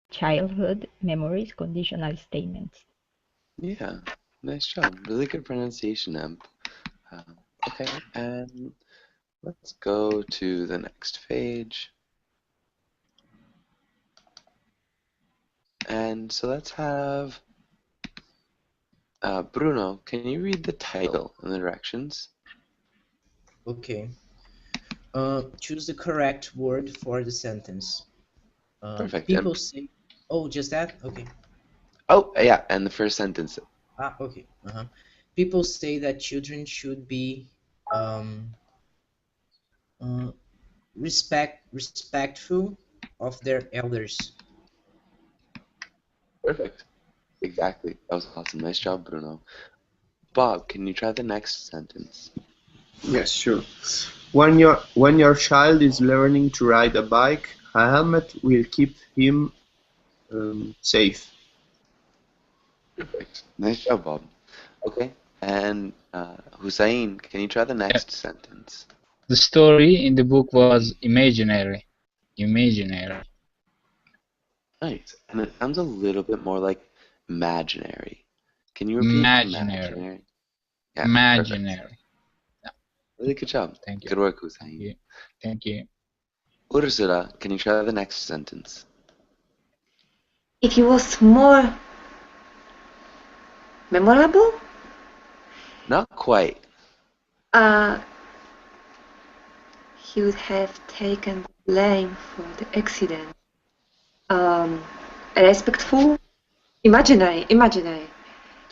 childhood memories, conditional statements. Yeah, nice job. Really good pronunciation, Emp. Uh, okay, and let's go to the next page. And so let's have Bruno, can you read the title and the directions? Okay. Choose the correct word for the sentence. Perfect. And People say, oh, just that? Okay. oh, yeah, and the first sentence. Ah, okay. People say that children should be um, uh, respectful of their elders. Perfect. Exactly. That was awesome. Nice job, Bruno. Bob, can you try the next sentence? Yes, sure. When your child is learning to ride a bike, a helmet will keep him safe. Perfect. Nice job, Bob. Okay. And Hussein, can you try the Yeah. next sentence? The story in the book was imaginary. Imaginary. Nice. And it sounds a little bit more like imaginary. Can you repeat Imaginary. imaginary? Yeah, perfect. Imaginary. Yeah, Really good job. thank you. Good work, Thank Hussein. you. Thank you. Ursula, can you try the next sentence? If he was more memorable, Not quite. uh, he would have taken the blame for the accident. Um, respectful, imaginary.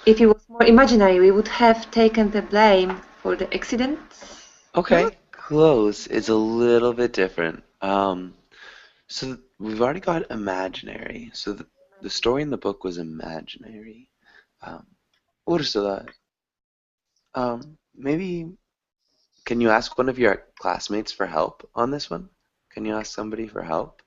If he was more imaginary, we would have taken the blame for the accident. No? Okay, close. It's a little bit different. So we've already got imaginary. So the story in the book was imaginary. Um, Ursula, maybe can you ask one of your classmates for help on this one? Can you ask somebody for help?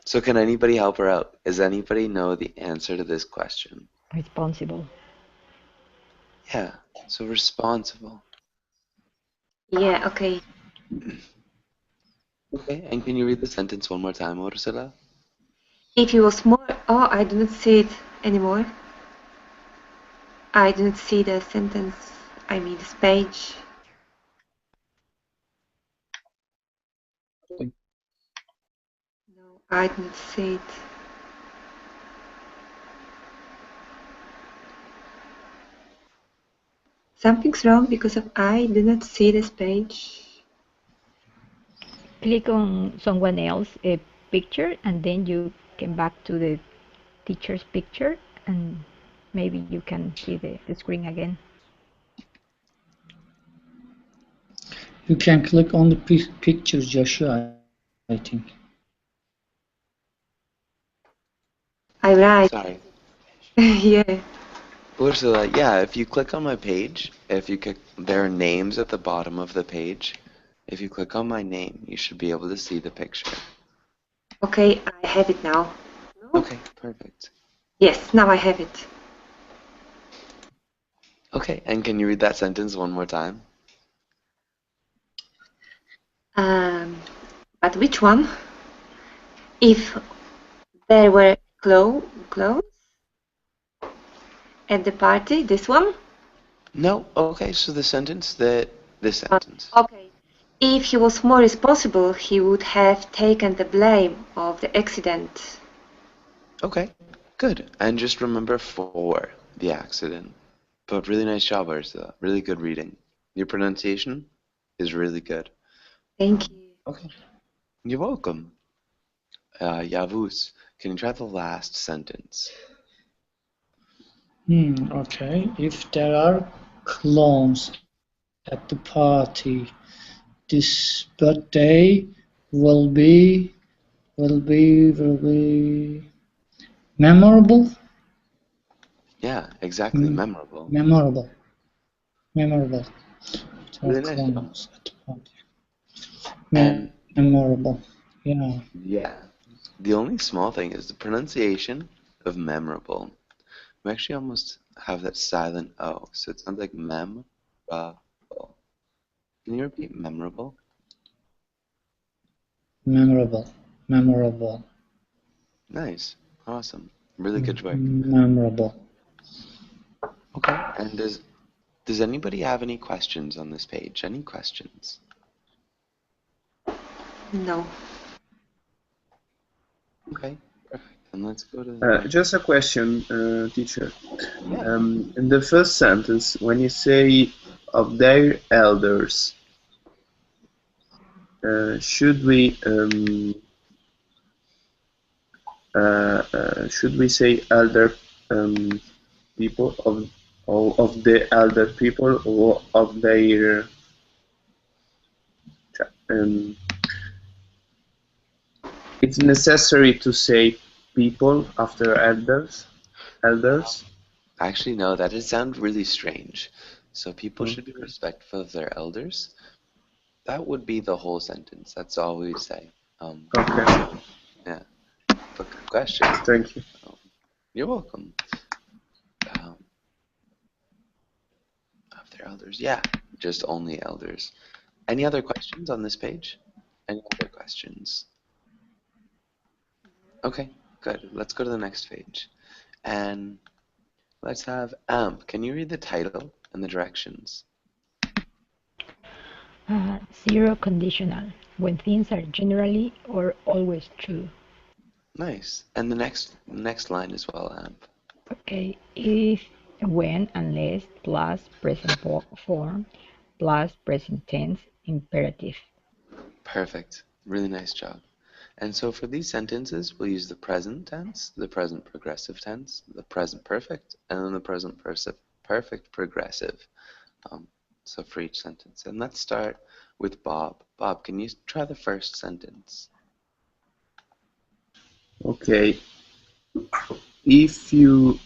So can anybody help her out? Does anybody know the answer to this question? Responsible. Yeah, so responsible. Yeah, okay. Okay, and can you read the sentence one more time, Ursula? If he was more, oh, I do not see it anymore. I do not see the sentence, I mean this page. No, I do not see it. Something's wrong because of I do not see this page. Click on someone else a picture and then you can back to the teacher's picture and maybe you can see the screen again. You can click on the pictures, Joshua, I think. I write. Sorry. Yeah. Ursula, yeah, if you click on my page, if you click, there are names at the bottom of the page. If you click on my name, you should be able to see the picture. Okay, I have it now. No? Okay, perfect. Yes, now I have it. Okay, and can you read that sentence one more time? But which one? If there were clothes at the party, this one? No, okay, so the sentence that, this Uh, sentence. okay. If he was more responsible, he would have taken the blame of the accident. Okay, good. And just remember for the accident. But really nice job, Ursula. Really good reading. Your pronunciation is really good. Thank you. Okay. You're welcome. Yavuz, can you try the last sentence? Okay. If there are clowns at the party, this birthday will be memorable. Yeah, exactly. Mm, Memorable. memorable. Memorable. There are Really nice job. clowns at the party. And Memorable. Yeah. yeah, the only small thing is the pronunciation of memorable. We actually almost have that silent O, so it sounds like memorable. Can you repeat memorable? Memorable. Memorable. Nice. Awesome. Really good work. Memorable. Okay. And does anybody have any questions on this page? Any questions? No. Okay. Perfect. And let's go to the next. Just a question, teacher. Yeah. In the first sentence, when you say of their elders, should we say elder people of the elder people or of their um, it's necessary to say people after elders. Actually, no, that would sound really strange. So people Okay. should be respectful of their elders. That would be the whole sentence. That's all we say. Okay. Yeah. But good question. Thank you. You're welcome. Of their elders. Yeah, just only elders. Any other questions on this page? Any other questions? Okay, good. Let's go to the next page. And let's have AMP. Can you read the title and the directions? Zero conditional, when things are generally or always true. Nice. And the next line as well, AMP. Okay, if, when, unless, plus present form, plus present tense, imperative. Perfect. Really nice job. And so for these sentences, we'll use the present tense, the present progressive tense, the present perfect, and then the present perfect progressive. So for each sentence. And let's start with Bob. Bob, can you try the first sentence? Okay. If you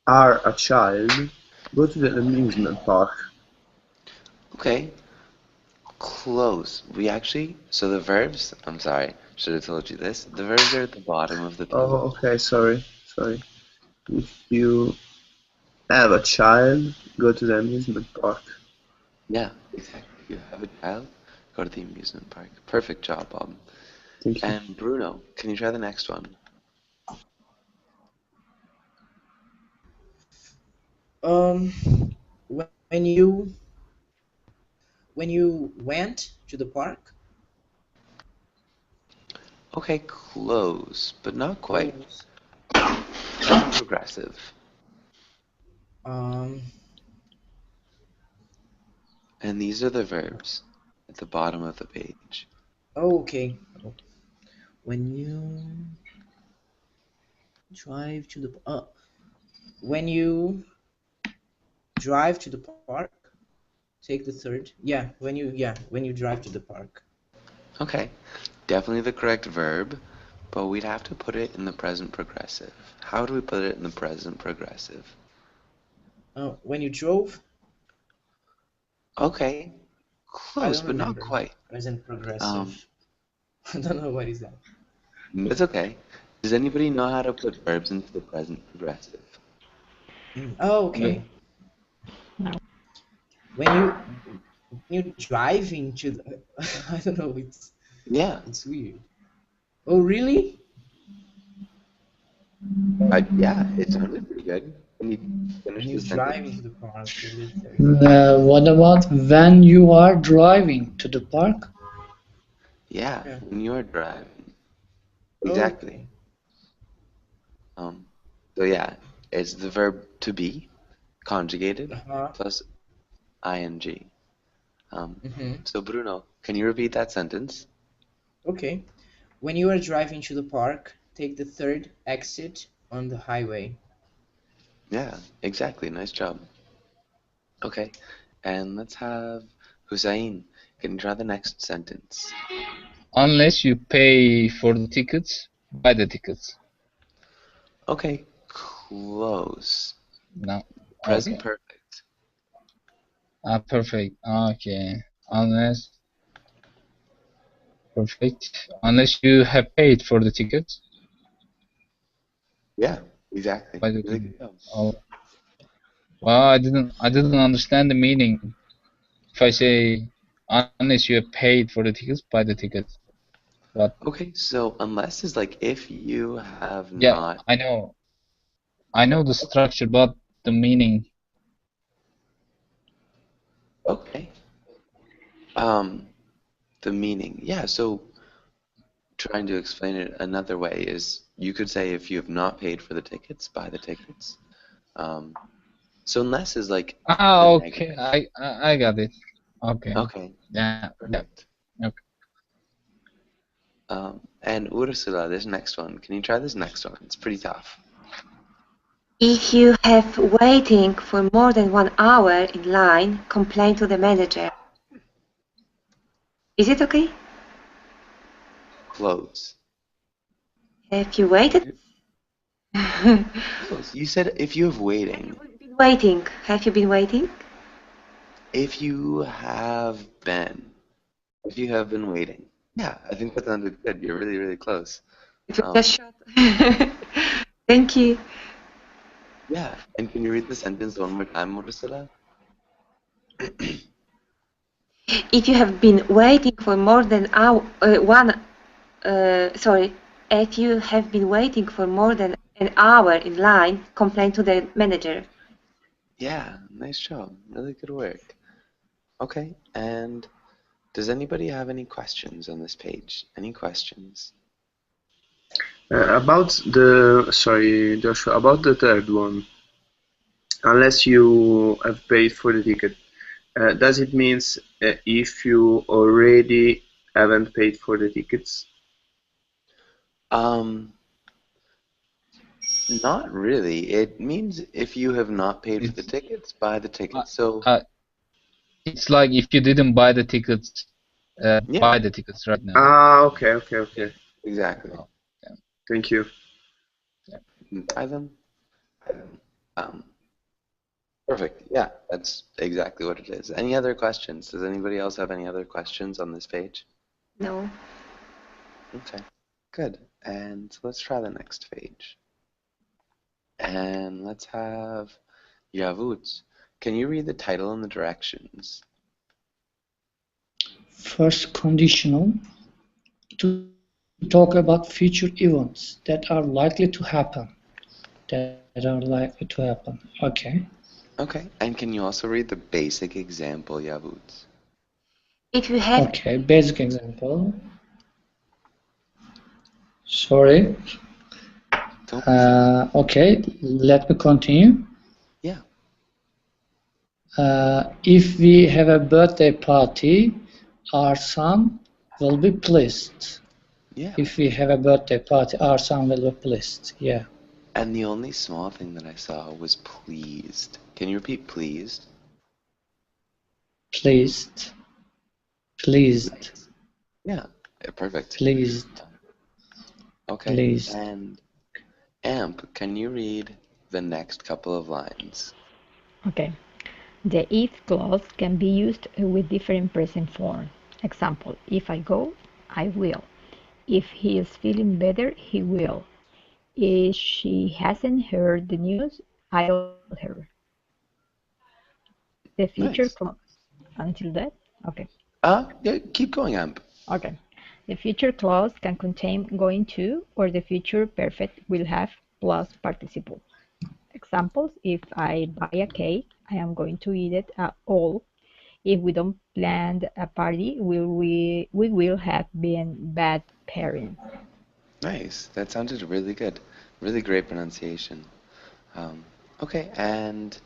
are a child, go to the amusement park. Okay, close. So the verbs, I'm sorry, should have told you this. The verbs are at the bottom of the page. Oh, okay. Sorry. If you have a child, go to the amusement park. Yeah, exactly. You have a child, go to the amusement park. Perfect job, Bob. Thank you. And Bruno, can you try the next one? Um, when you went to the park. Okay, close, but not quite. Close. Present progressive. Um, And these are the verbs at the bottom of the page. oh, okay. When you drive to the when you drive to the park, take the third. When you drive to the park. Okay, definitely the correct verb, but we'd have to put it in the present progressive. How do we put it in the present progressive? When you drove. Okay, I close, don't but not remember. quite. Present Um, progressive. I don't know what is that. it's okay. Does anybody know how to put verbs into the present progressive? Oh, No. okay. No. When you driving to the, I don't know. Yeah, It's weird. Oh, really? yeah, it sounded pretty good. Can you When finish you the drive sentence? into the park, take the third. What about when you are driving to the park? Yeah, Yeah. when you are driving. Exactly. Okay. Um, so yeah, it's the verb to be conjugated Uh-huh. plus ing. Um, Mm-hmm. so Bruno, can you repeat that sentence? Okay. When you are driving to the park, take the third exit on the highway. Yeah, exactly. Nice job. Okay, and let's have Hussein. Can you try the next sentence? Unless you pay for the tickets, buy the tickets. Okay, close. No. Present Okay. perfect. Perfect. Okay. Unless perfect. Unless you have paid for the tickets, Yeah, exactly. buy the Really ticket. good job. Oh, well, I didn't understand the meaning. If I say unless you have paid for the tickets, buy the tickets. But Okay, so unless is like if you have yeah, not. I know the structure, but the meaning. Okay. The meaning. Yeah, so trying to explain it another way is you could say if you have not paid for the tickets, buy the tickets. Um, so unless is like the Okay, negative. I got it. Okay, Okay, yeah, perfect. okay. And Ursula, this next one. Can you try this next one? It's pretty tough. If you have waiting for more than 1 hour in line, complain to the manager. Is it okay? Close. Have you waited? Close. You said if you have Have you waiting. been waiting? Have you been waiting? If you have been. If you have been waiting. Yeah, I think that sounded good. You're really, really close. It was Um, just short. Thank you. yeah, and can you read the sentence one more time, Ursula? If you have been waiting for more than if you have been waiting for more than an hour in line, complain to the manager. Yeah, nice job. Really good work. Okay, and does anybody have any questions on this page? Any questions? Sorry, Joshua, about the third one. Unless you have paid for the ticket, does it means if you already haven't paid for the tickets? Um, Not really. It means if you have not paid for the It's tickets, buy the uh, tickets. So, uh, it's like if you didn't buy the tickets, yeah, buy the tickets right now. Okay. exactly. Oh, yeah, Thank you. yeah. Buy them. Buy them. Um, Perfect. Yeah, that's exactly what it is. Any other questions? Does anybody else have any other questions on this page? No. Okay, good. And let's try the next page. And let's have Yavut. Can you read the title and the directions? First conditional, to talk about future events that are likely to happen. Okay. Okay, and can you also read the basic example, Yavut? If you have Okay, basic example. Sorry. Don't be silly. Okay, let me continue. Yeah, If we have a birthday party, our son will be pleased. yeah. If we have a birthday party, our son will be pleased. Yeah, And the only small thing that I saw was pleased. Can you repeat pleased? pleased, pleased, Nice. Yeah, perfect. pleased, Okay, pleased. and Amp, can you read the next couple of lines? Okay. The if clause can be used with different present form. Example, if I go, I will. If he is feeling better, he will. If she hasn't heard the news, I'll tell her. The future Nice. clause. Until that? Okay. Yeah, keep going, Amp. Okay. The future clause can contain going to or the future perfect will have plus participle. Examples, if I buy a cake, I am going to eat it all. If we don't plan a party, we will have been bad parents. Nice. That sounded really good. Really great pronunciation. Um, okay, and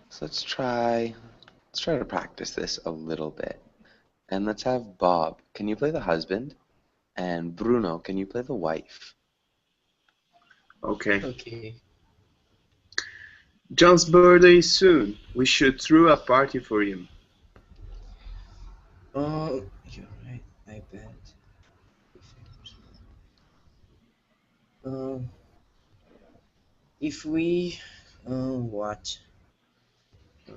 so let's try to practice this a little bit. And let's have Bob. Can you play the husband? And Bruno, can you play the wife? Okay. Okay. John's birthday is soon. We should throw a party for him. You're right. I bet. Um, if we, what?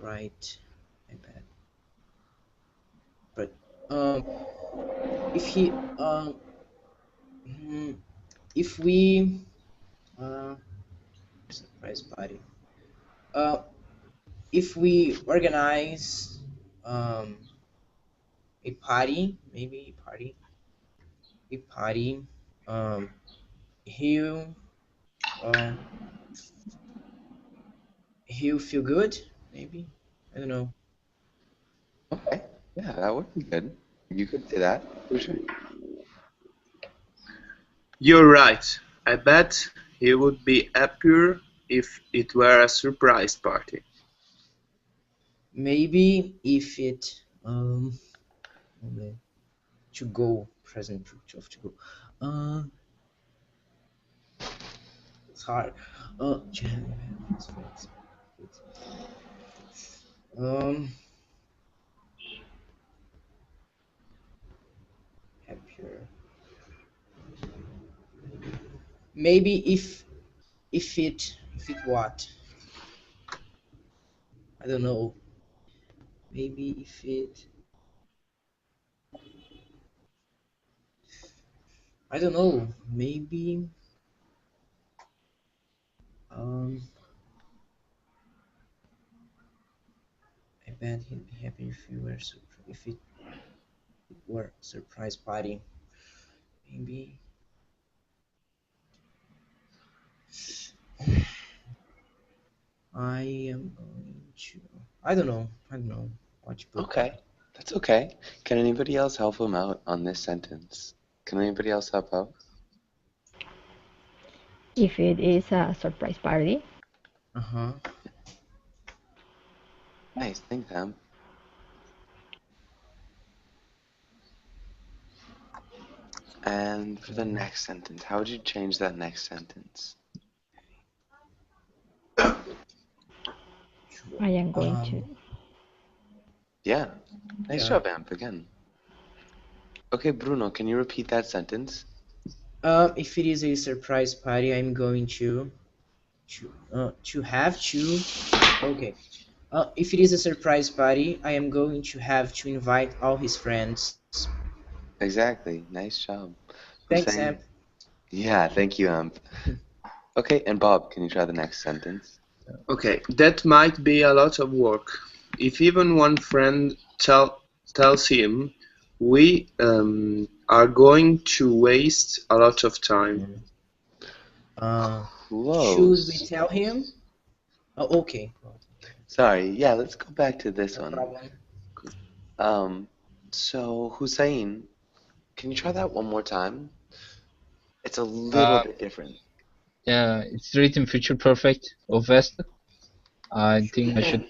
Right. I bet. But if he, hmm, if we, uh, surprise party. Uh, if we organize, um, a party, maybe a party. Um, he'll um, he'll feel good, maybe. I don't know. Okay. Yeah, that would be good. You could say that for sure. You're right. I bet he would be happier if it were a surprise party. Maybe if it okay, to go present to go. Uh, it's hard. His friends. Um, happier. Maybe if it what? I don't know. Maybe if it. I don't know. Maybe um. I bet he'd be happy if it were a surprise party. Maybe I am going to. I don't know. I don't know what to put Okay, there. that's okay. Can anybody else help him out on this sentence? Can anybody else help out? If it is a surprise party, Uh huh. Nice, thanks, Sam. And for the next sentence, how would you change that next sentence? I am going to. Um. Yeah, nice Yeah. job, Amp, again. Okay, Bruno, can you repeat that sentence? If it is a surprise party, I'm going to have to. Okay. If it is a surprise party, I am going to have to invite all his friends. Exactly, nice job. Thanks, Sam. Hussein? Yeah, thank you, Amp. Okay, and Bob, can you try the next sentence? Okay, that might be a lot of work. If even one friend tells him we are going to waste a lot of time. Should we Close. tell him? Oh, okay. Sorry, yeah, let's go back to this No one. problem. Um, so Hussein, can you try that one more time? It's a little Uh, bit different. yeah, it's written future perfect of vested. I think I should.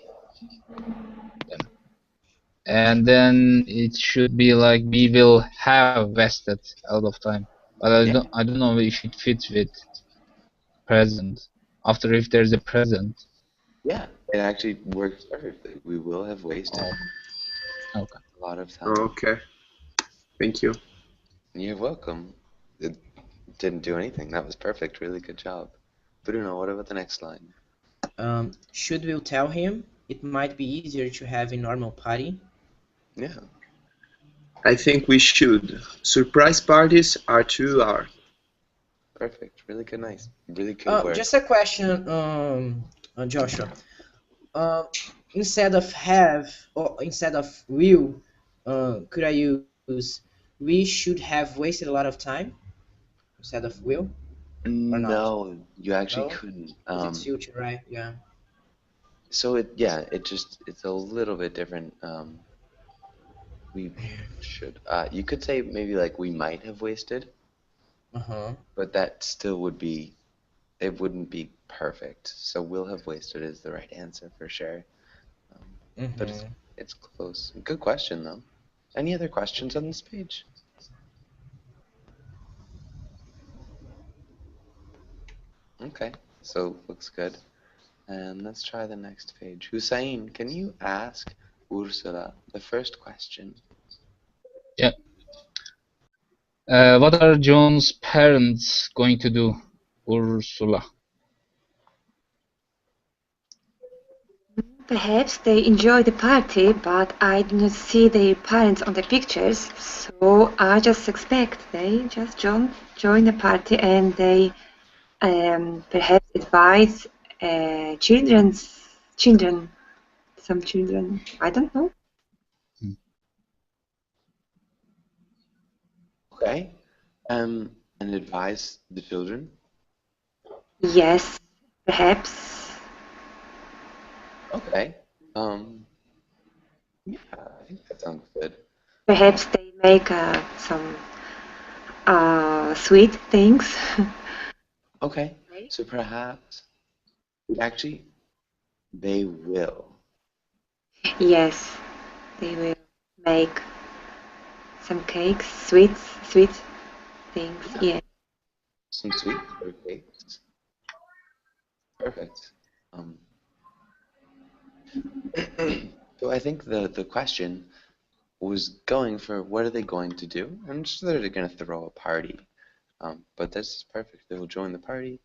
And then it should be like we will have vested a lot of time. But Yeah, I don't know if it fits with present. After if there's a present. yeah, it actually works perfectly. We will have wasted Oh, okay. a lot of time. Okay, thank you. You're welcome. It didn't do anything. That was perfect. Really good job. Bruno, what about the next line? Should we tell him? It might be easier to have a normal party. Yeah, I think we should. Surprise parties are too hard. perfect. Really good, nice. Really good work. Just a question, Joshua. Uh, instead of have or instead of will, could I use we should have wasted a lot of time instead of will or not? No, you actually No, couldn't. because it's future, right? Yeah. So yeah, it's a little bit different. We should. You could say maybe like we might have wasted, Uh-huh. but that still would be, it wouldn't be perfect. So will have wasted is the right answer for sure. Um, but Mm-hmm. it's close. Good question though. Any other questions on this page? Okay, so looks good. And let's try the next page. Hussein, can you ask Ursula the first question? Yeah. What are John's parents going to do, Ursula? Perhaps they enjoy the party, but I do not see their parents on the pictures, so I just expect they just join the party and they perhaps advise children, some children. I don't know. Okay. And advise the children. Yes, perhaps. Okay. Um, yeah, I think that sounds good. Perhaps they make some sweet things. Okay. So perhaps actually they will. Yes, they will make some cakes, sweet things. Yeah. Yeah. Some sweets or cakes. Perfect. Um, so I think the question was going for what are they going to do? I'm sure they're going to throw a party. But this is perfect. They will join the party.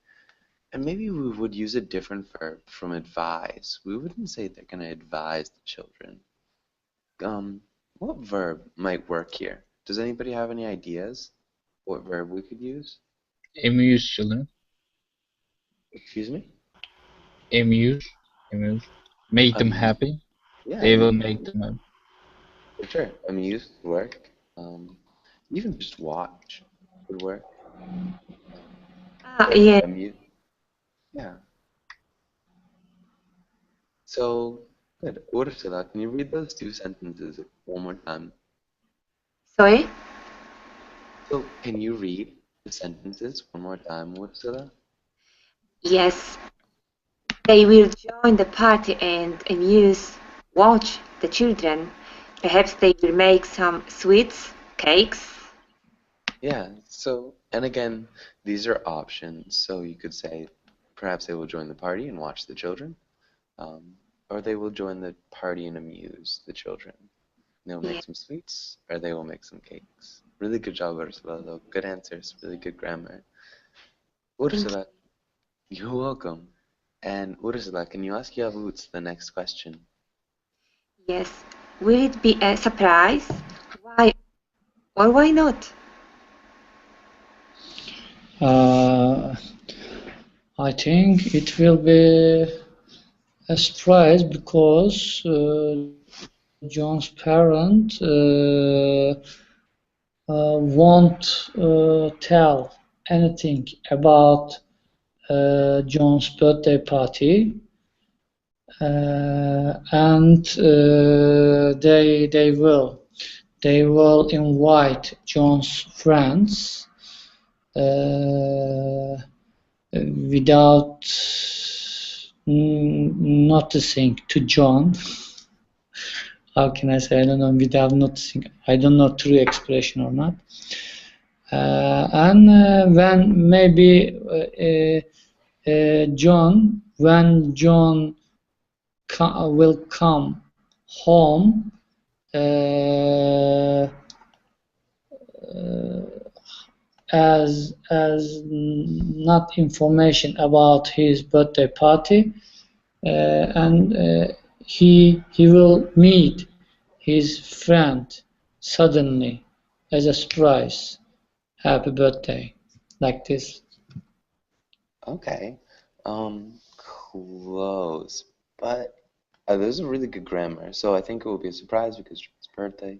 And maybe we would use a different verb from advise. We wouldn't say they're going to advise the children. Um, what verb might work here? Does anybody have any ideas? What verb we could use? Amuse children. Excuse me? Amuse. Amuse. Make them Amuse. happy. Yeah, They will amuse. make them happy. For sure. Amuse would work. Even just watch would work. Um, but Yeah. amuse. Yeah. So, good. Ursula, can you read those two sentences one more time? Sorry? So, can you read the sentences one more time, Ursula? Yes. They will join the party and watch the children. Perhaps they will make some sweets, cakes. Yeah, so, and again, these are options. So you could say perhaps they will join the party and watch the children, or they will join the party and amuse the children. They'll Yeah. make some sweets, or they will make some cakes. Really good job, Ursula, though. Good answers, really good grammar. Thank you. Ursula, you're welcome. And Ursula, can you ask Yavuz the next question? Yes. Will it be a surprise? Why or why not? Uh, I think it will be a surprise because John's parent won't tell anything about John's birthday party, and they will invite John's friends without noticing to John. How can I say? I don't know. Without noticing, I don't know true expression or not. And when maybe when John will come home, uh, as not information about his birthday party, and he will meet his friend suddenly as a surprise. Happy birthday, like this. Okay. Close. But those are really good grammar. So I think it will be a surprise because John's birthday,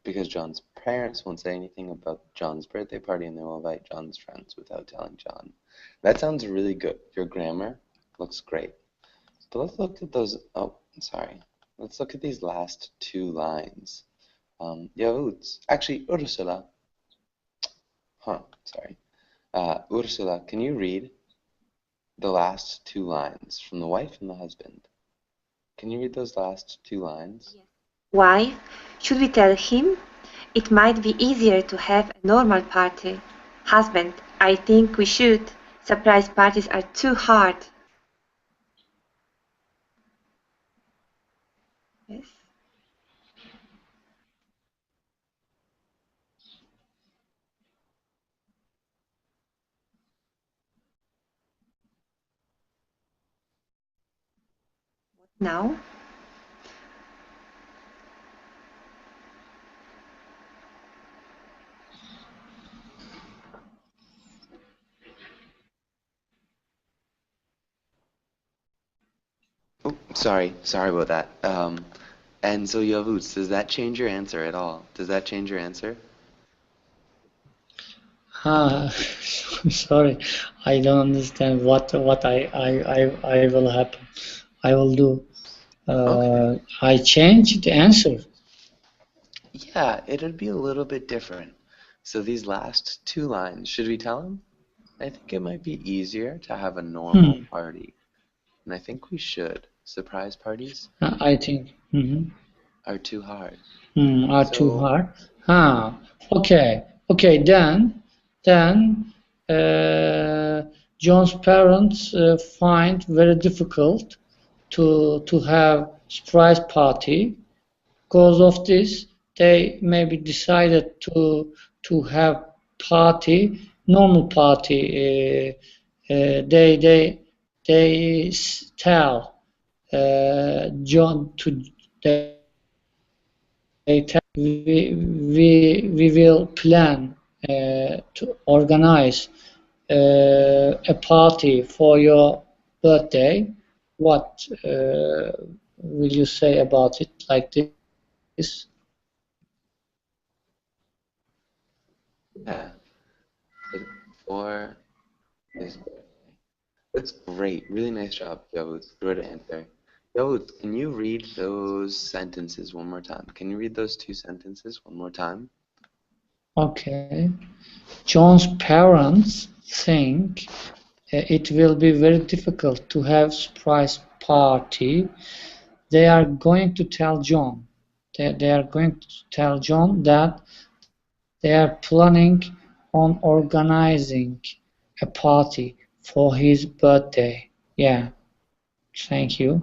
because John's parents won't say anything about John's birthday party and they will invite John's friends without telling John. That sounds really good. Your grammar looks great. But let's look at those. Oh, sorry. Let's look at these last two lines. Yavuz. Actually, Ursula. Huh, sorry. Ursula, can you read the last two lines from the wife and the husband? Can you read those last two lines? Why? Should we tell him? It might be easier to have a normal party. Husband, I think we should. Surprise parties are too hard. Yes. Now? Oh, sorry about that. And so Yavuz, does that change your answer at all? Does that change your answer? Sorry, I don't understand what I will happen. I will do. Okay. I change the answer. Yeah, it'd be a little bit different. So these last two lines, should we tell them? I think it might be easier to have a normal Hmm. party, and I think we should. Surprise parties I think are too hard. are too So, hard. Ah, okay, okay. Then uh, John's parents find very difficult to have surprise party. Because of this, they maybe decided to have party, normal party. They tell John to they tell we will plan to organize a party for your birthday. What will you say about it like this? yeah, but for his birthday. That's great. Really nice job, Yavuz. Good answer. Yavuz, can you read those sentences one more time? Can you read those two sentences one more time? Okay. John's parents think it will be very difficult to have surprise party. They are going to tell John. They are going to tell John that they are planning on organizing a party for his birthday. Yeah, thank you.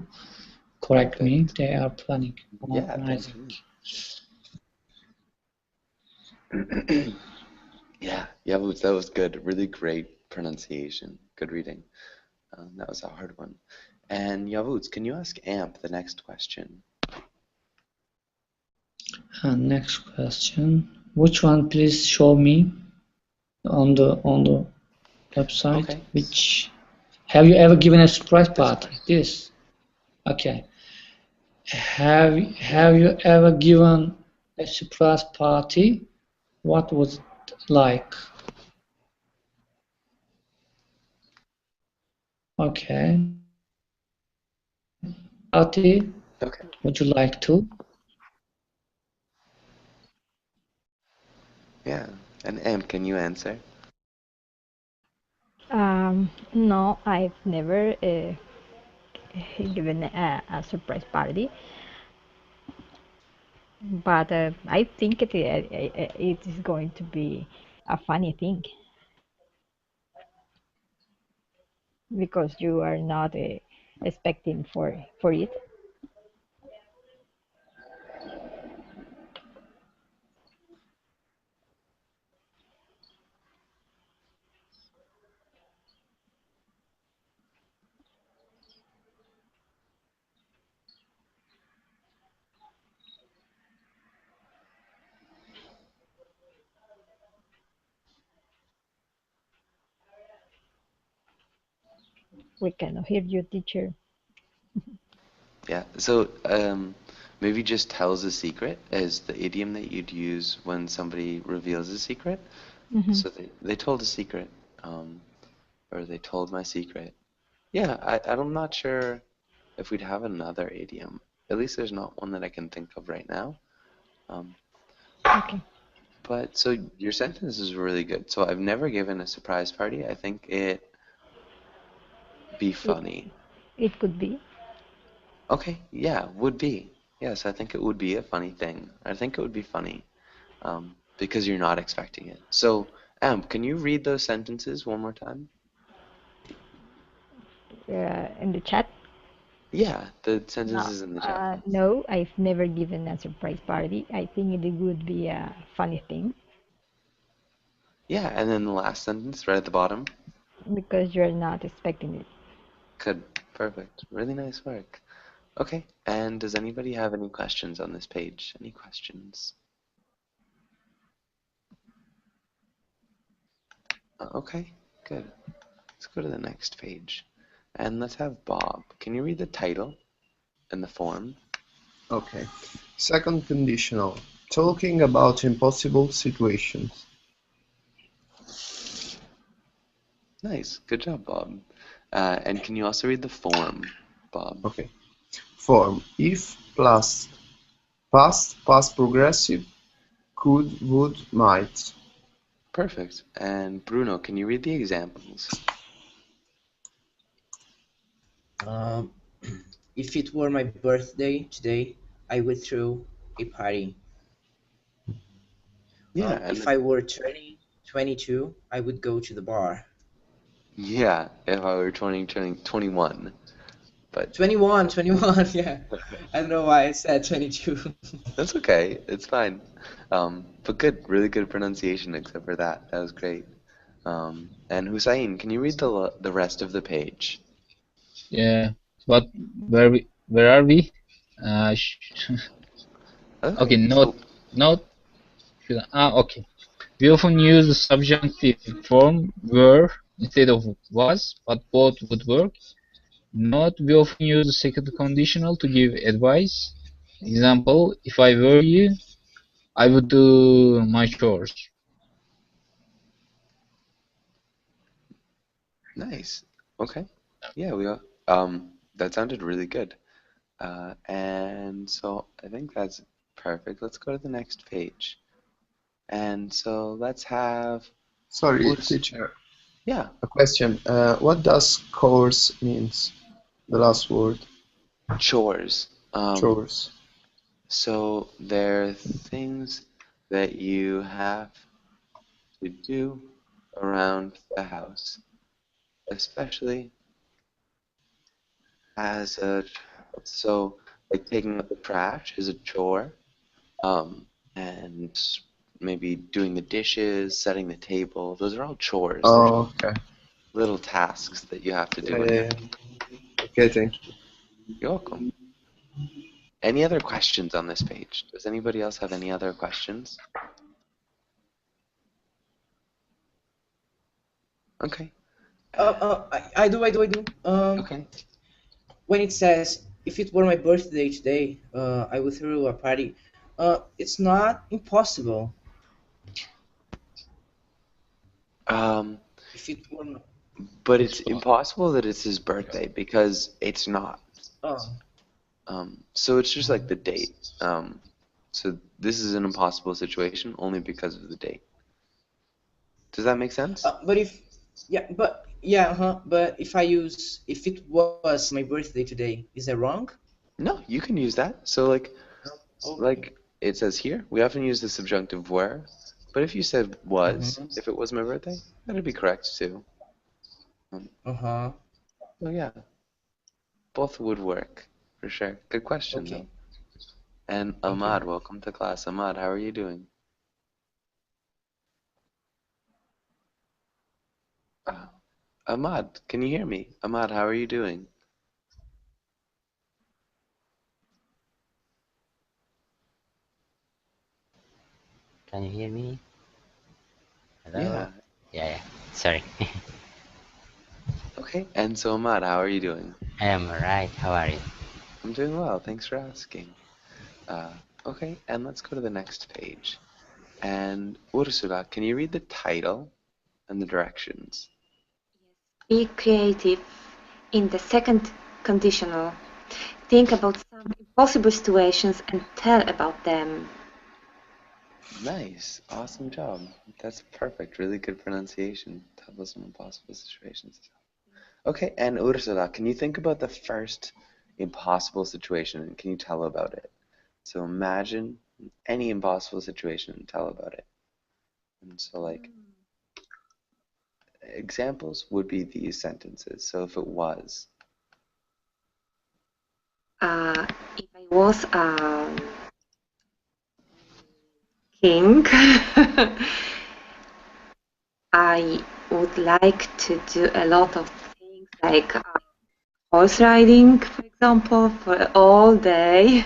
Correct me. Perfect. They are planning on Yeah, thank organizing. you. Yeah, Yavuz, that was good. Really great pronunciation. Good reading. That was a hard one. And Yavuz, can you ask Amp the next question? And next question. Which one please show me on the website? Okay. Which have you ever given a surprise This party? question. This. Okay. Have you ever given a surprise party? What was it like? Okay. Party, Okay. would you like to? Yeah. And Amp, can you answer? No, I've never given a surprise party, but I think it is going to be a funny thing because you are not expecting for it. We cannot hear you, teacher. Yeah. So, maybe just tells a secret is the idiom that you'd use when somebody reveals a secret. Hmm. So they told a secret, um, or they told my secret. Yeah, I'm not sure if we'd have another idiom. At least there's not one that I can think of right now. Um, Okay. but so your sentence is really good. So I've never given a surprise party. I think it be It, funny. it could be. Okay, yeah, would be. Yes, I think it would be a funny thing. I think it would be funny, because you're not expecting it. So, can you read those sentences one more time? In the chat. Yeah, the No, sentences in the chat, please. no, I've never given a surprise party. I think it would be a funny thing Yeah, and then the last sentence right at the bottom. because you're not expecting it. Good, perfect. Really nice work. Okay, and does anybody have any questions on this page? Any questions? Okay, good. Let's go to the next page. And let's have Bob. Can you read the title and the form? Okay. Second conditional. Talking about impossible situations. Nice. Good job, Bob. And can you also read the form, Bob? Okay. Form: if plus past progressive, could, would, might. Perfect. And Bruno, can you read the examples? Um, if it were my birthday today, I would throw a party. Yeah, If I were turning 22, I would go to the bar. yeah, if I were 21, but 21, 21, yeah. I don't know why I said 22. that's okay. It's fine. But good, really good pronunciation except for that. That was great. And Hussein, can you read the rest of the page? Yeah, but where are we? Uh, sh okay, Okay, so note. Okay. We often use the subjunctive form were instead of was, but both would work. Note, we often use the second conditional to give advice. Example, if I were you, I would do my chores. nice. Okay. Yeah, that sounded really good. And so I think that's perfect. Let's go to the next page. And so let's have Sorry, Urs. teacher. Yeah, A question. What does course means? The last word. chores. Chores. So they're things that you have to do around the house, especially as a so like taking out the trash is a chore, and maybe doing the dishes, setting the table. Those are all chores. They're just Oh, okay. little tasks that you have to Yeah, do in yeah, the yeah. house. Okay, thank you. You're welcome. Any other questions on this page? Does anybody else have any other questions? Okay. I do. Okay. When it says, if it were my birthday today, I would throw a party. It's not impossible. Um, If it were, but it's impossible that it's his birthday because it's not. oh, So it's just like the date. So this is an impossible situation only because of the date. Does that make sense? but if, yeah, but if I use, if it was my birthday today, is that wrong? No, you can use that. So Okay. like it says here, we often use the subjunctive were, but if you said was, Mm-hmm. if it was my birthday, that'd be correct too. Um, Uh-huh. so yeah, both would work for sure. Good question though. Okay. And Okay. Ahmad, welcome to class. Ahmad, how are you doing? Uh, Ahmad, can you hear me? Ahmad, how are you doing? Can you hear me? Hello? Yeah. Yeah, yeah. Sorry. Okay. And so Ahmad, how are you doing? I am alright. How are you? I'm doing well. Thanks for asking. Uh, okay, and let's go to the next page. And Ursula, can you read the title and the directions? Be creative in the second conditional. Think about some impossible situations and tell about them. Nice. Awesome job. That's perfect. Really good pronunciation. Tell us some impossible situations. Okay, and Ursula, can you think about the first impossible situation and can you tell about it? So imagine any impossible situation and tell about it. And so like examples would be these sentences. So if it was, If I was king, I would like to do a lot of things like horse riding, for example, for all day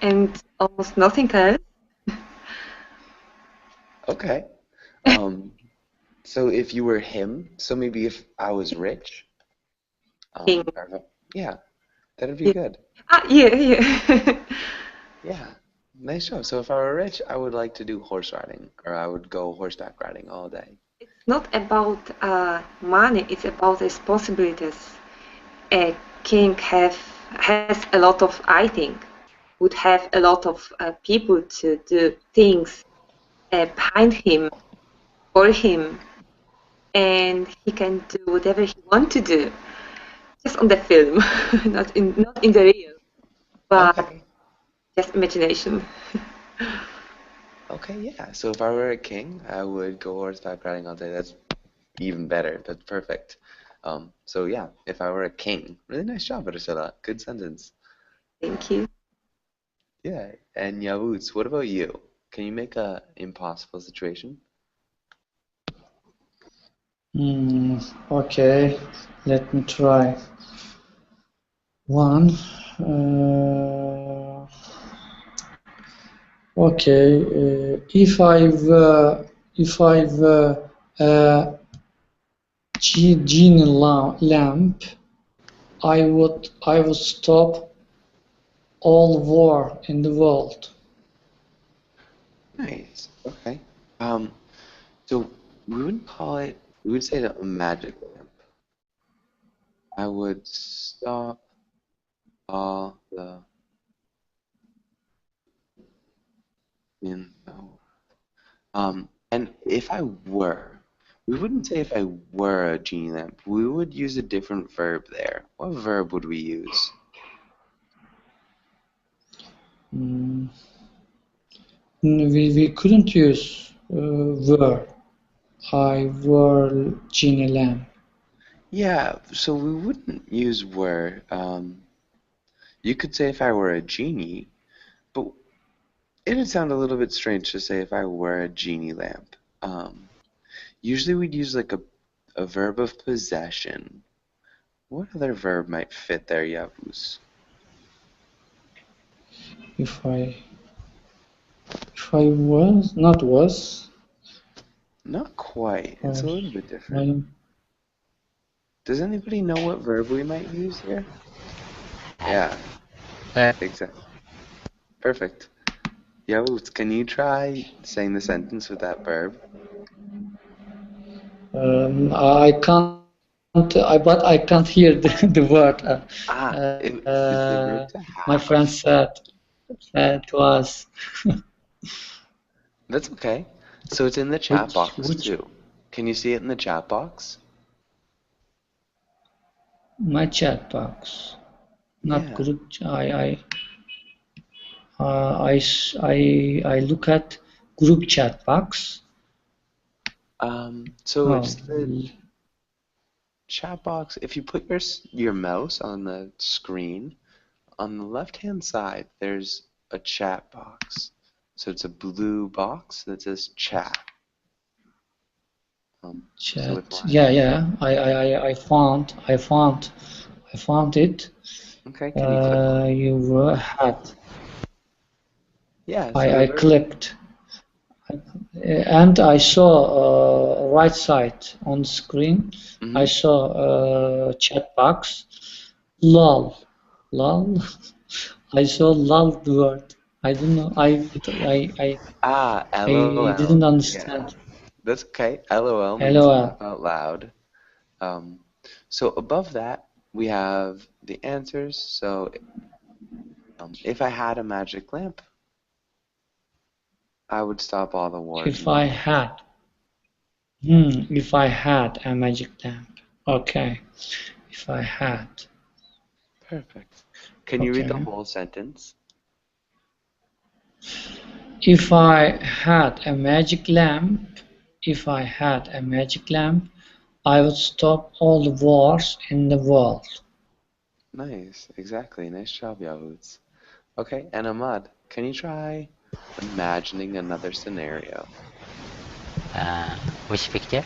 and almost nothing else. okay. Um, so if you were him, so maybe if I was rich, King. yeah, that'd be good. Yeah, yeah. Yeah, nice job. So if I were rich, I would like to do horse riding, or I would go horseback riding all day. not about money, it's about responsibilities. A king has a lot of, I think, would have a lot of people to do things behind him, for him, and he can do whatever he wants to do. Just on the film, not in the real, but Okay. just imagination. Okay, yeah. So if I were a king, I would go horseback riding all day. That's even better. That's perfect. So yeah, if I were a king, really nice job, Aracela. Good sentence. Thank you. Yeah. And Yavuz, what about you? Can you make a impossible situation? Okay, let me try. One. Uh, okay, if I were a genie lamp, I would stop all war in the world. Nice. Okay. Um, so we wouldn't call it, we would say that a magic lamp. I would stop all the info. And if I were, we wouldn't say if I were a genie lamp. We would use a different verb there. What verb would we use? Mm, we couldn't use were. I were genie lamp. Yeah, so we wouldn't use were. You could say if I were a genie, but it'd sound a little bit strange to say if I were a genie lamp. Usually we'd use like a verb of possession. What other verb might fit there, Yavuz? If I was not was. Not quite. It's I, a little bit different. I Does anybody know what verb we might use here? Yeah, Uh, exactly. Perfect. Yavuz, can you try saying the sentence with that verb? I can't. But I can't hear the word. It's the verb to My friend have. said that was That's okay. So it's in the chat box which too. Can you see it in the chat box? my chat box, not Yeah. group. I look at group chat box. So Oh, it's the chat box. If you put your mouse on the screen, on the left-hand side, there's a chat box. So it's a blue box that says chat. So chat. it's Yeah, lined. yeah. I found it. Okay, can you click on it? You had. Yeah, so the I verb. clicked. And I saw right side on screen. I Mm-hmm. saw chat box. Lol, lol. I saw lol word. I don't know. I LOL. didn't Yeah, understand. that's okay. LOL means LOL. laugh out loud. Um, so above that, we have the answers. So if I had a magic lamp, I would stop all the wars If in the I world. had, if I had a magic lamp. Okay. If I had. Perfect. Can you read the Okay. whole sentence? If I had a magic lamp, if I had a magic lamp, I would stop all the wars in the world. Nice, exactly. Nice job, Yavuz. Okay, and Ahmad, can you try imagining another scenario? uh, which picture?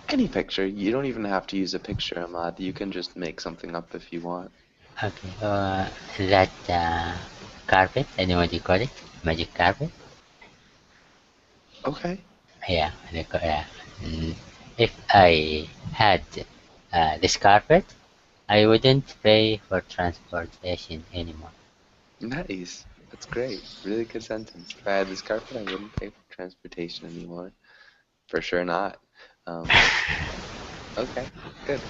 Any picture. You don't even have to use a picture, Ahmad. You can just make something up if you want. Okay. That carpet. I don't know what you call it. Magic carpet. Okay. Yeah. Yeah. Mm, if I had this carpet, I wouldn't pay for transportation anymore. Nice. That's great. Really good sentence. If I had this carpet, I wouldn't pay for transportation anymore. For sure not. Okay, good.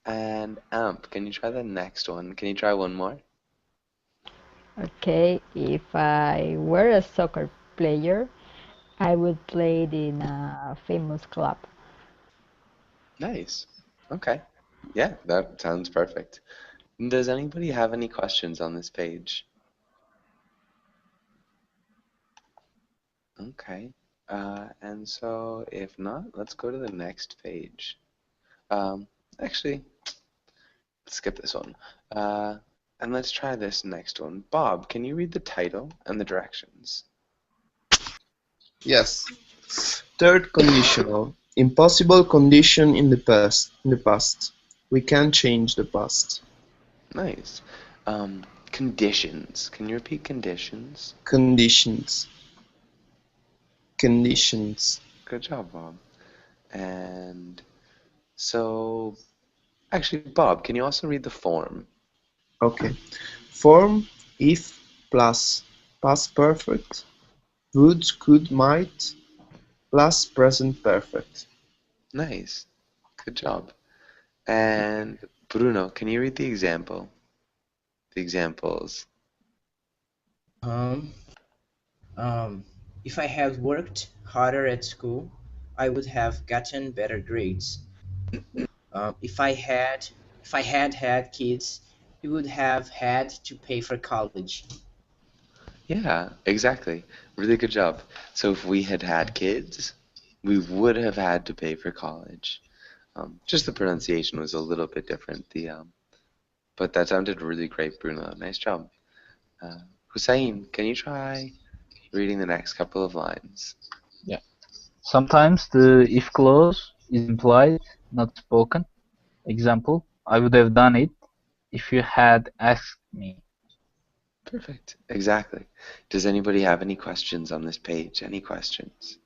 And Amp, can you try the next one? Can you try one more? Okay, if I were a soccer player, I would play it in a famous club. Nice. Okay. Yeah, that sounds perfect. Does anybody have any questions on this page? Okay. And so if not, let's go to the next page. Um, Actually, let's skip this one. And let's try this next one. Bob, can you read the title and the directions? Yes. Third conditional. Impossible condition in the past. We can change the past. Nice. Conditions. Can you repeat conditions? Conditions. Conditions. Good job, Bob. And so, actually, Bob, can you also read the form? Okay. Form if plus past perfect, would, could, might, plus present perfect. Nice. Good job. And Bruno, can you read the example? The examples. Um, if I had worked harder at school, I would have gotten better grades. If I had had kids, we would have had to pay for college. Yeah, exactly. Really good job. So if we had had kids, we would have had to pay for college. Just the pronunciation was a little bit different. But that sounded really great, Bruno. Nice job. Hussein, can you try reading the next couple of lines? Yeah. Sometimes the if clause is implied, not spoken. Example, I would have done it if you had asked me. Perfect. Exactly. Does anybody have any questions on this page? Any questions?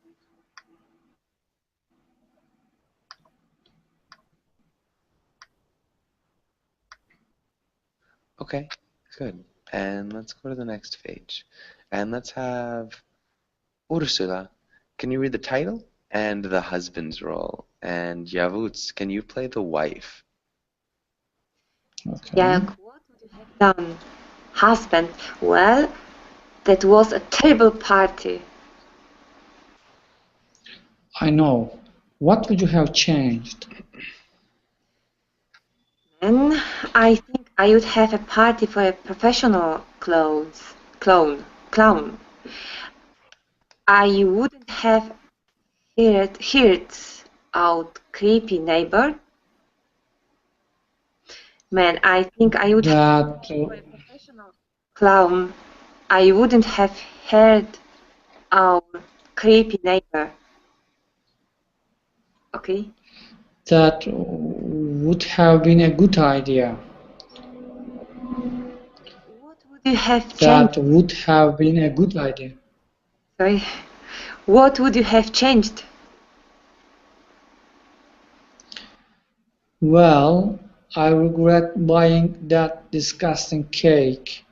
Okay, good. And let's go to the next page. And let's have Ursula. Can you read the title and the husband's role? And Yavuts, can you play the wife? Okay. Yank, what would you have done? Husband, well, that was a terrible party. I know. What would you have changed? And I think I would have a party for a professional clown. I wouldn't have heard out creepy neighbor. Man, I think I would have That for a professional clown. I wouldn't have heard our creepy neighbor. Okay. that would have been a good idea. What would you have changed? That would have been a good idea. Sorry. What would you have changed? Well, I regret buying that disgusting cake.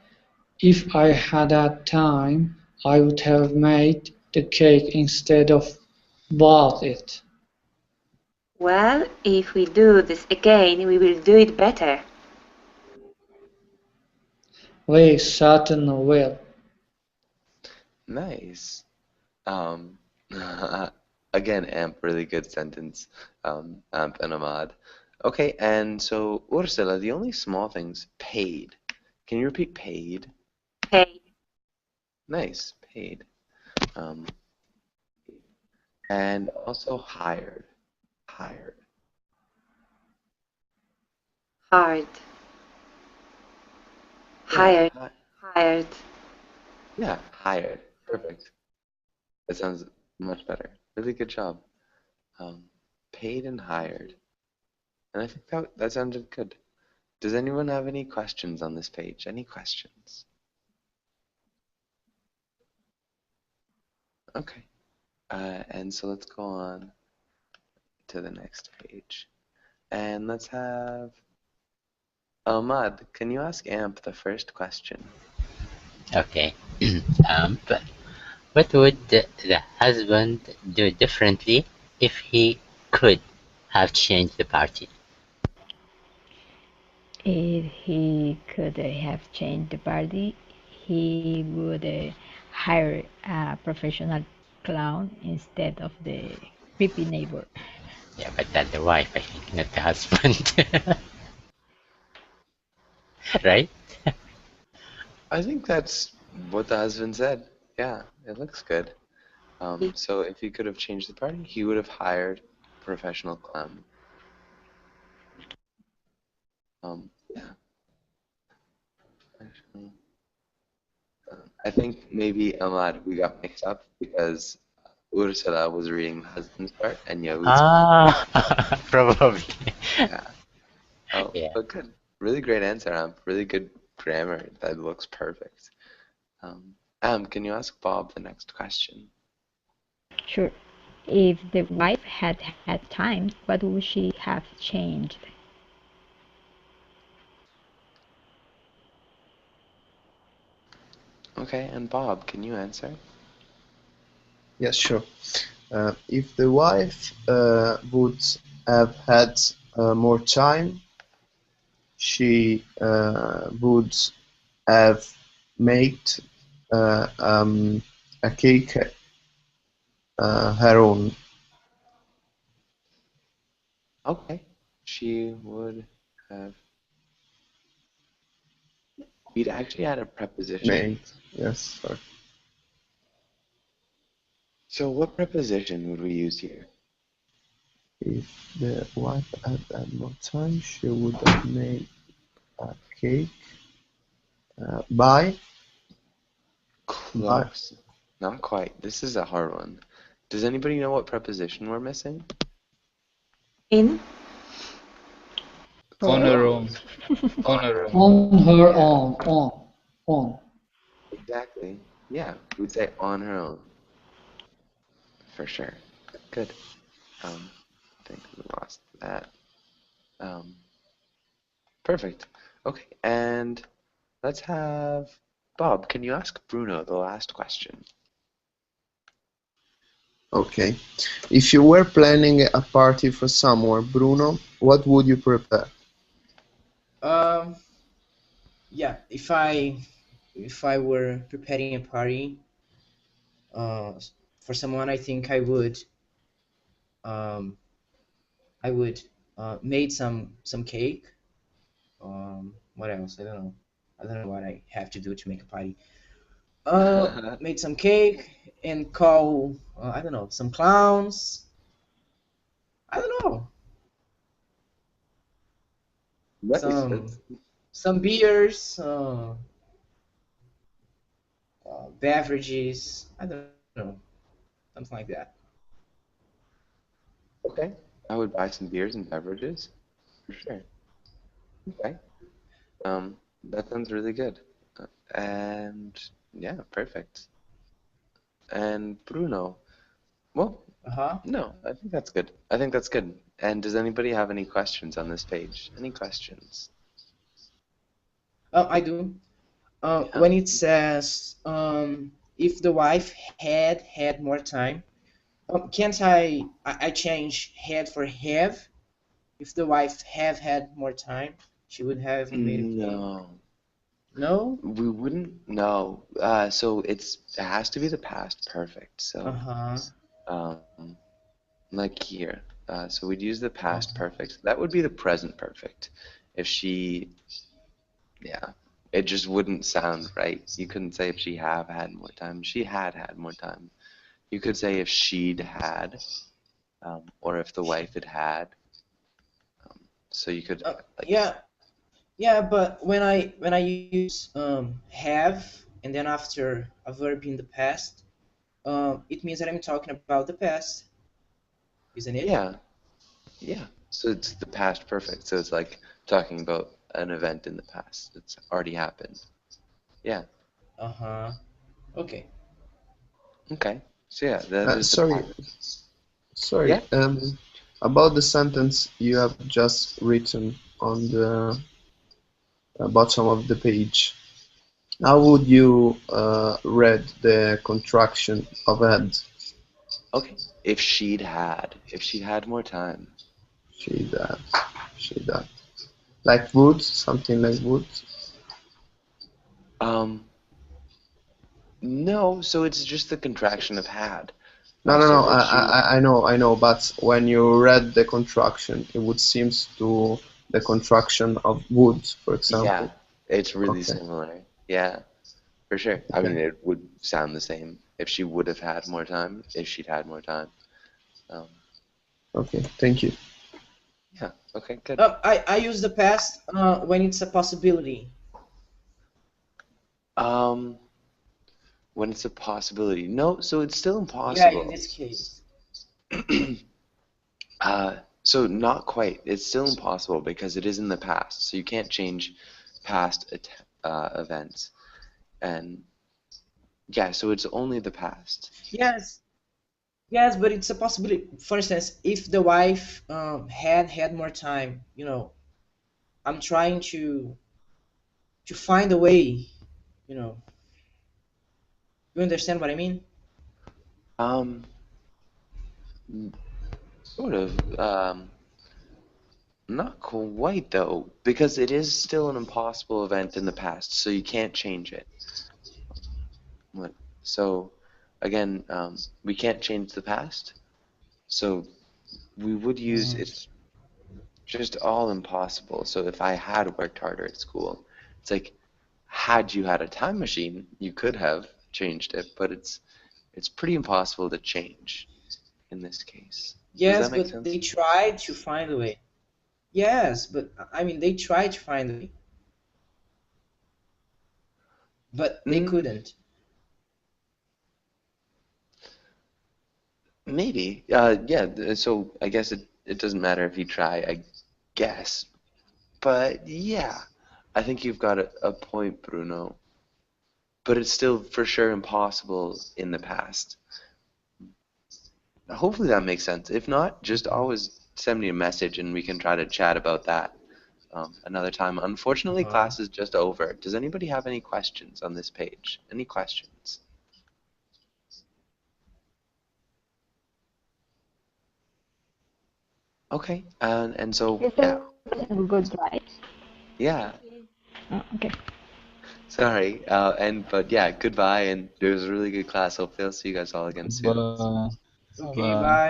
If I had had time, I would have made the cake instead of bought it. Well, if we do this again, we will do it better. We certainly will. Nice. Um, Again, Amp, really good sentence. Amp and Ahmad. Okay, and so Ursula, the only small things, paid. Can you repeat paid? Hey, Nice, paid. Um, and also hired. Hired. hard, Yeah, hired, hired, yeah, hired. Perfect. That sounds much better. Really good job. Um, Paid and hired. And I think that sounded good. Does anyone have any questions on this page? Any questions? Okay. And so let's go on to the next page. And let's have Ahmad. Can you ask Amp the first question? Okay. But what would the husband do differently if he could have changed the party? If he could have changed the party, he would hire a professional clown instead of the creepy neighbor. Yeah, but that's the wife, I think, not the husband. Right? I think that's what the husband said. Yeah, it looks good. So if he could have changed the party, he would have hired a professional clown. Yeah. Actually, I think maybe Ahmad, we got mixed up because Ursula was reading the husband's part and Yahud's part. Ah, probably. Yeah. Oh, Yeah. but good. Really great answer, Really good grammar. That looks perfect. Can you ask Bob the next question? Sure. If the wife had had time, what would she have changed? Okay, and Bob, can you answer? Yes, sure. If the wife would have had more time, she would have made a cake her own. Okay. She would have. We'd actually add a preposition. Made, yes, sorry. So what preposition would we use here? If the wife had had more time, she would have made a cake by. Close. Not quite. This is a hard one. Does anybody know what preposition we're missing? In On For her own. On her own. On her Yeah, own, on. exactly. Yeah, we'd say on her own, for sure. Good. I think we lost that. Um, Perfect. Okay, and let's have Bob. Can you ask Bruno the last question? Okay. If you were planning a party for someone, Bruno, what would you prepare? Um, yeah, if I were preparing a party uh, for someone, I think um, I would made some cake. What else? I don't know. I don't know what I have to do to make a party. Made some cake and call I don't know, some clowns. I don't know, Nice. some beers, beverages. I don't know, something like that. Okay. I would buy some beers and beverages for sure. Okay. That sounds really good. And yeah, perfect. And Bruno, well, Uh huh. no, I think that's good. I think that's good. And does anybody have any questions on this page? Any questions? I do. Yeah. When it says if the wife had more time, can't I change had for have? If the wife have had more time, she would have made a cake. No, No? we wouldn't. No. So it has to be the past perfect. So, Uh-huh. um, like here. So we'd use the past Uh-huh. perfect. That would be the present perfect. If she, yeah, it just wouldn't sound right. You couldn't say if she have had more time. She had had more time. You could say if she'd had, or if the wife had had. So you could like, Yeah, yeah, but when I use have and then after a verb in the past, it means that I'm talking about the past, isn't it? yeah, yeah. So it's the past perfect. So it's like talking about an event in the past. It's already happened. Yeah. Uh-huh. Okay. Okay. So yeah, that is the Sorry, past. sorry. Yeah. About the sentence you have just written on the bottom of the page. How would you read the contraction of had? Okay. If she'd had more time. She does. She does. Like would, something like would. Um, no, so it's just the contraction of had. No, no, So no. if she, I know. But when you read the contraction, it would seems to the contraction of would, for yeah, example. it's really Okay. similar. Yeah, for sure. I Okay. mean, it would sound the same if she would have had more time, if she'd had more time. Um, Okay. Thank you. yeah, okay, good. I use the past when it's a possibility. Um, when it's a possibility. No, so it's still Yeah, in impossible. this case. So not quite. It's still impossible because it is in the past. So you can't change past events. And yeah, so it's only the past. Yes, yes, but it's a possibility. For instance, if the wife had more time, I'm trying to find a way, you know. You understand what I mean? Um, sort of. Not quite though, because it is still an impossible event in the past, so you can't change it. What- So again, we can't change the past, so we would use Mm. it's just all impossible. So if I had worked harder at school, it's like had you had a time machine, you could have changed it, but it's pretty impossible to change in this case. Does Yes, that make but they sense? tried to find a way. Yes, but I mean they tried to find a way, but they Mm, couldn't. maybe. Yeah, so I guess it doesn't matter if you try, I guess. But yeah, I think you've got a point, Bruno. But it's still for sure impossible in the past. Hopefully that makes sense. If not, just always send me a message and we can try to chat about that another time. Unfortunately, Uh-huh. class is just over. Does anybody have any questions on this page? Any questions? Okay, and so Is yeah, everything good, right? yeah. Oh, okay. Sorry, and but yeah, goodbye, and it was a really good class. Hopefully, I'll see you guys all again soon. Goodbye. Okay, Bye. bye.